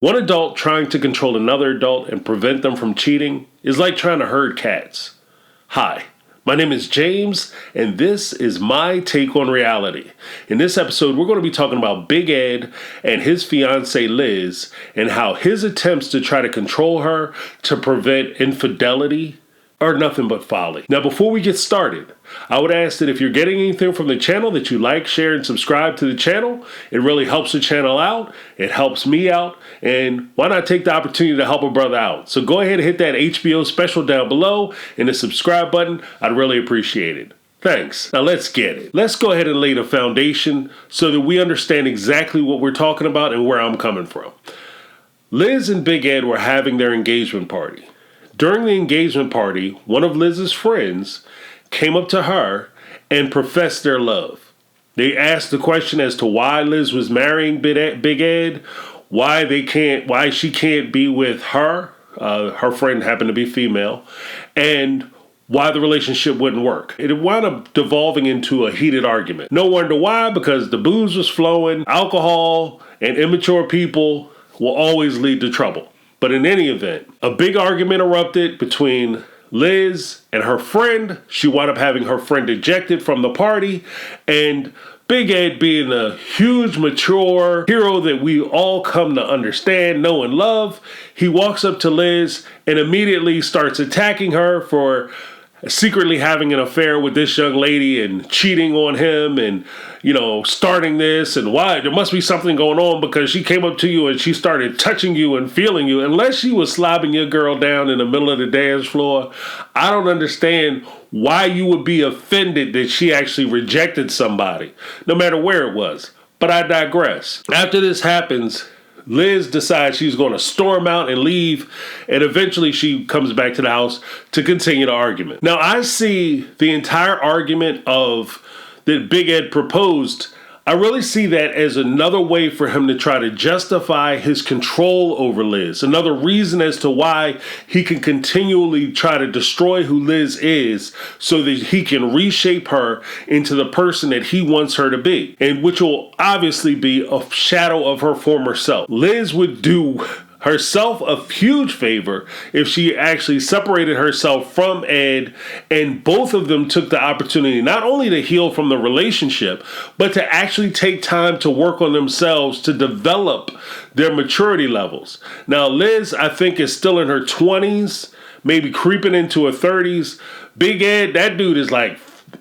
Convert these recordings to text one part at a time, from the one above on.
One adult trying to control another adult and prevent them from cheating is like trying to herd cats. Hi, my name is James, and this is my take on reality. In this episode, we're going to be talking about Big Ed and his fiancée Liz and how his attempts to try to control her to prevent infidelity are nothing but folly. Now, before we get started, I would ask that if you're getting anything from the channel that you like, share, and subscribe to the channel. It really helps the channel out. It helps me out. And why not take the opportunity to help a brother out? So go ahead and hit that HBO special down below and the subscribe button. I'd really appreciate it. Thanks. Now let's get it. Let's go ahead and lay the foundation so that we understand exactly what we're talking about and where I'm coming from. Liz and Big Ed were having their engagement party. During the engagement party, one of Liz's friends came up to her and professed their love. They asked the question as to why Liz was marrying Big Ed, why she can't be with her. Her friend happened to be female, and why the relationship wouldn't work. It wound up devolving into a heated argument. No wonder why, because the booze was flowing. Alcohol and immature people will always lead to trouble. But in any event, a big argument erupted between Liz and her friend. She wound up having her friend ejected from the party, and Big Ed, being a huge, mature hero that we all come to understand, know, and love, he walks up to Liz and immediately starts attacking her for secretly having an affair with this young lady and cheating on him and, starting this, and why there must be something going on because she came up to you and she started touching you and feeling you. Unless she was slobbing your girl down in the middle of the dance floor, I don't understand why you would be offended that she actually rejected somebody, no matter where it was. But I digress. After this happens, Liz decides she's going to storm out and leave, and eventually she comes back to the house to continue the argument. Now, I see the entire argument that Big Ed proposed. I really see that as another way for him to try to justify his control over Liz. Another reason as to why he can continually try to destroy who Liz is so that he can reshape her into the person that he wants her to be, and which will obviously be a shadow of her former self. Liz would do herself a huge favor if she actually separated herself from Ed and both of them took the opportunity not only to heal from the relationship, but to actually take time to work on themselves to develop their maturity levels. Now, Liz, I think, is still in her 20s, maybe creeping into her 30s. Big Ed, that dude is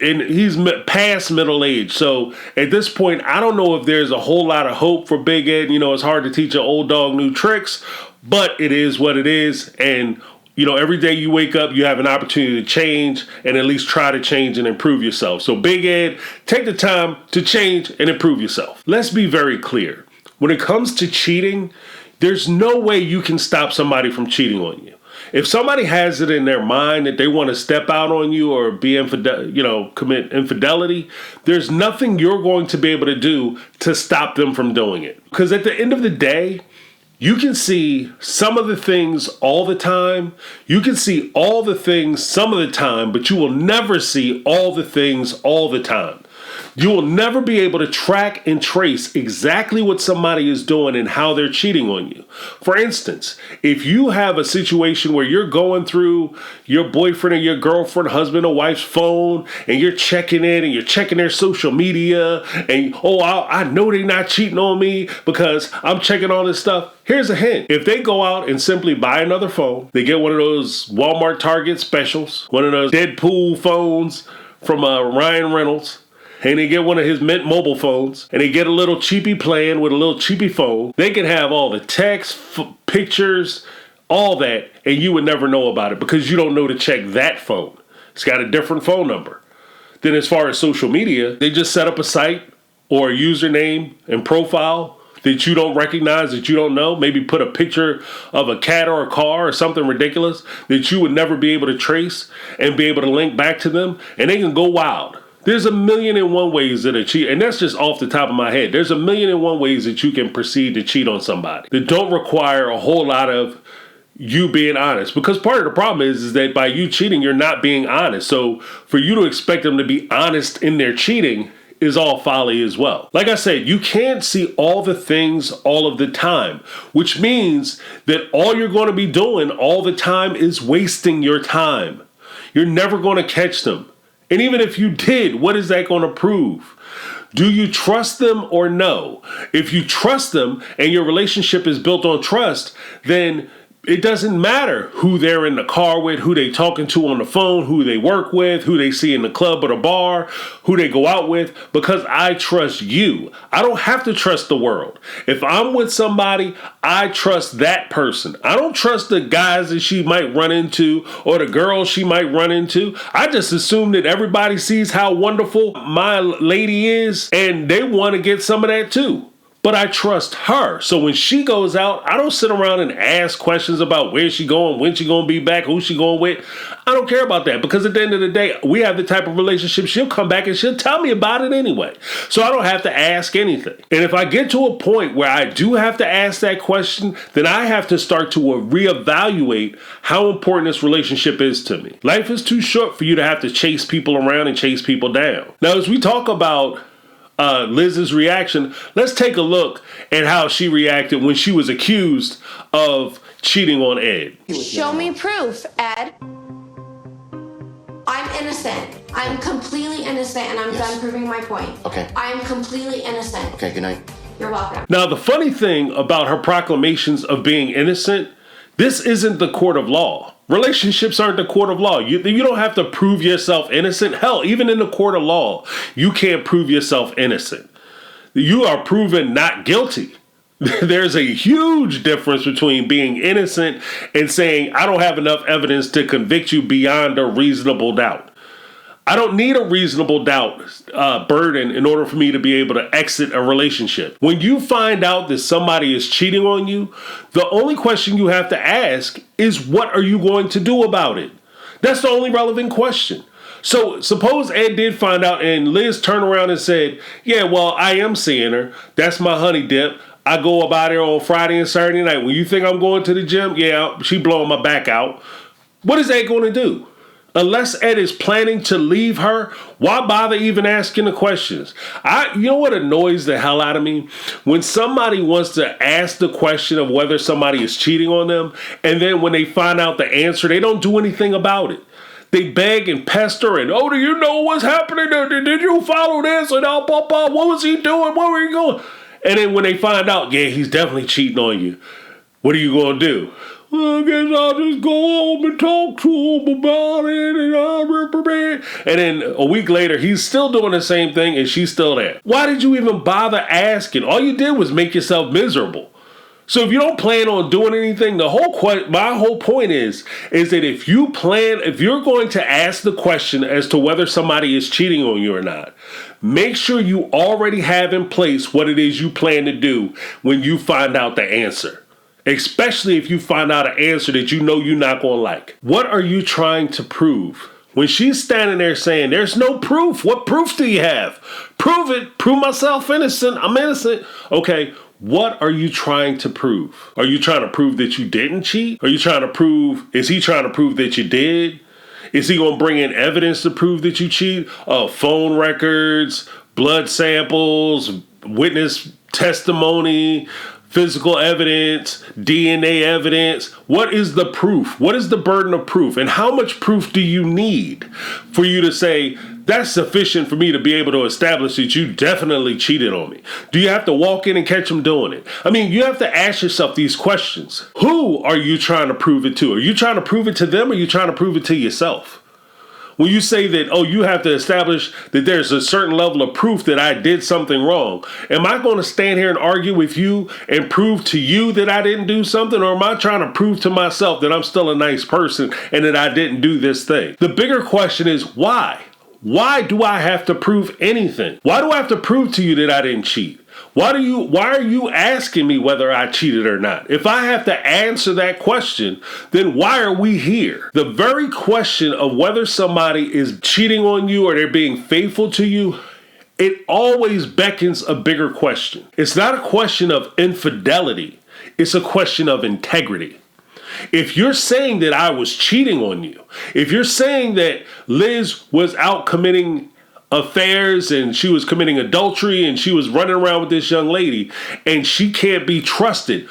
and he's past middle age. So at this point, I don't know if there's a whole lot of hope for Big Ed. It's hard to teach an old dog new tricks, but it is what it is. And, every day you wake up, you have an opportunity to change and at least try to change and improve yourself. So Big Ed, take the time to change and improve yourself. Let's be very clear. When it comes to cheating, there's no way you can stop somebody from cheating on you. If somebody has it in their mind that they want to step out on you or be commit infidelity, there's nothing you're going to be able to do to stop them from doing it. Because at the end of the day, you can see some of the things all the time. You can see all the things some of the time, but you will never see all the things all the time. You will never be able to track and trace exactly what somebody is doing and how they're cheating on you. For instance, if you have a situation where you're going through your boyfriend or your girlfriend, husband or wife's phone, and you're checking it and you're checking their social media, and I know they're not cheating on me because I'm checking all this stuff. Here's a hint. If they go out and simply buy another phone, they get one of those Walmart Target specials, one of those Deadpool phones from Ryan Reynolds, and they get one of his Mint mobile phones, and they get a little cheapy plan with a little cheapy phone, they can have all the text, pictures, all that, and you would never know about it because you don't know to check that phone. It's got a different phone number. Then as far as social media, they just set up a site or a username and profile that you don't recognize, that you don't know. Maybe put a picture of a cat or a car or something ridiculous that you would never be able to trace and be able to link back to them, and they can go wild. There's 1,000,001 ways that a cheat, and that's just off the top of my head. There's 1,000,001 ways that you can proceed to cheat on somebody that don't require a whole lot of you being honest. Because part of the problem is that by you cheating, you're not being honest. So for you to expect them to be honest in their cheating is all folly as well. Like I said, you can't see all the things all of the time, which means that all you're going to be doing all the time is wasting your time. You're never going to catch them. And even if you did, what is that going to prove? Do you trust them or no? If you trust them and your relationship is built on trust, then it doesn't matter who they're in the car with, who they talking to on the phone, who they work with, who they see in the club or the bar, who they go out with, because I trust you. I don't have to trust the world. If I'm with somebody, I trust that person. I don't trust the guys that she might run into or the girls she might run into. I just assume that everybody sees how wonderful my lady is and they want to get some of that too. But I trust her. So when she goes out, I don't sit around and ask questions about where she going, when she going to be back, who she going with. I don't care about that, because at the end of the day, we have the type of relationship she'll come back and she'll tell me about it anyway. So I don't have to ask anything. And if I get to a point where I do have to ask that question, then I have to start to reevaluate how important this relationship is to me. Life is too short for you to have to chase people around and chase people down. Now, as we talk about Liz's reaction, let's take a look at how she reacted when she was accused of cheating on Ed. Show me proof, Ed. I'm innocent. I'm completely innocent, and I'm done proving my point. Okay. I'm completely innocent. Okay, good night. You're welcome. Now, the funny thing about her proclamations of being innocent, this isn't the court of law. Relationships aren't the court of law. You don't have to prove yourself innocent. Hell, even in the court of law, you can't prove yourself innocent. You are proven not guilty. There's a huge difference between being innocent and saying, I don't have enough evidence to convict you beyond a reasonable doubt. I don't need a reasonable doubt burden in order for me to be able to exit a relationship. When you find out that somebody is cheating on you, the only question you have to ask is, what are you going to do about it? That's the only relevant question. So suppose Ed did find out and Liz turned around and said, yeah, well, I am seeing her. That's my honey dip. I go about her on Friday and Saturday night. When you think I'm going to the gym, yeah, she blowing my back out. What is Ed going to do? Unless Ed is planning to leave her, why bother even asking the questions? You know what annoys the hell out of me? When somebody wants to ask the question of whether somebody is cheating on them, and then when they find out the answer, they don't do anything about it. They beg and pester and, oh, do you know what's happening? Did you follow this? And what was he doing? Where were you going? And then when they find out, yeah, he's definitely cheating on you, what are you going to do? Well, I guess I'll just go home and talk to him about it. And then a week later, he's still doing the same thing and she's still there. Why did you even bother asking? All you did was make yourself miserable. So if you don't plan on doing anything, my whole point is that if you're going to ask the question as to whether somebody is cheating on you or not, make sure you already have in place what it is you plan to do when you find out the answer. Especially if you find out an answer that you know you're not going to like. What are you trying to prove? When she's standing there saying, there's no proof. What proof do you have? Prove it. Prove myself innocent. I'm innocent. Okay, what are you trying to prove? Are you trying to prove that you didn't cheat? Is he trying to prove that you did? Is he going to bring in evidence to prove that you cheat? Phone records, blood samples, witness testimony, physical evidence, DNA evidence. What is the proof? What is the burden of proof? And how much proof do you need for you to say, that's sufficient for me to be able to establish that you definitely cheated on me? Do you have to walk in and catch them doing it? I mean, you have to ask yourself these questions. Who are you trying to prove it to? Are you trying to prove it to them, or are you trying to prove it to yourself? When you say that, you have to establish that there's a certain level of proof that I did something wrong, am I going to stand here and argue with you and prove to you that I didn't do something? Or am I trying to prove to myself that I'm still a nice person and that I didn't do this thing? The bigger question is why? Why do I have to prove anything? Why do I have to prove to you that I didn't cheat? Why are you asking me whether I cheated or not? If I have to answer that question, then why are we here? The very question of whether somebody is cheating on you or they're being faithful to you, it always beckons a bigger question. It's not a question of infidelity. It's a question of integrity. If you're saying that I was cheating on you, if you're saying that Liz was out committing affairs and she was committing adultery and she was running around with this young lady and she can't be trusted.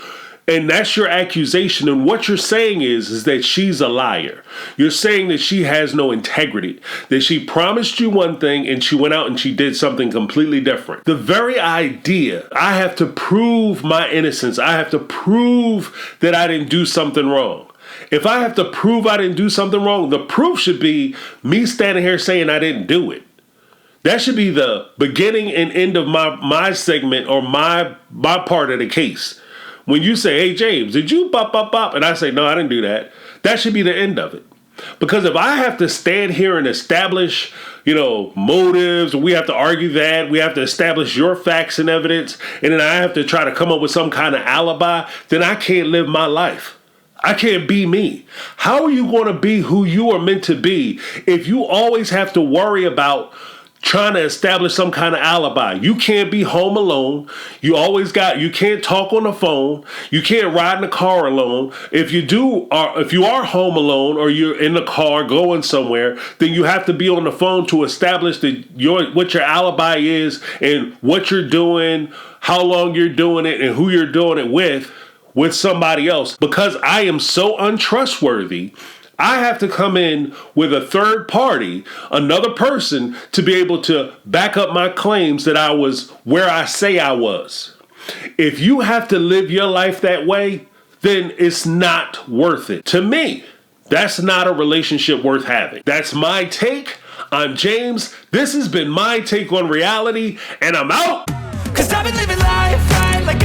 And that's your accusation. And what you're saying is that she's a liar. You're saying that she has no integrity, that she promised you one thing and she went out and she did something completely different. The very idea, I have to prove my innocence. I have to prove that I didn't do something wrong. If I have to prove I didn't do something wrong, the proof should be me standing here saying I didn't do it. That should be the beginning and end of my segment or my part of the case. When you say, hey, James, did you bop? And I say, no, I didn't do that. That should be the end of it. Because if I have to stand here and establish, motives, we have to argue that, we have to establish your facts and evidence, and then I have to try to come up with some kind of alibi, then I can't live my life. I can't be me. How are you going to be who you are meant to be if you always have to worry about trying to establish some kind of alibi? You can't be home alone. You can't talk on the phone. You can't ride in the car alone. If you are home alone or you're in the car going somewhere, then you have to be on the phone to establish what your alibi is and what you're doing, how long you're doing it, and who you're doing it with somebody else. Because I am so untrustworthy, I have to come in with a third party, another person, to be able to back up my claims that I was where I say I was. If you have to live your life that way, then it's not worth it. To me, that's not a relationship worth having. That's my take. I'm James. This has been my take on reality, and I'm out. 'Cause I've been living life right like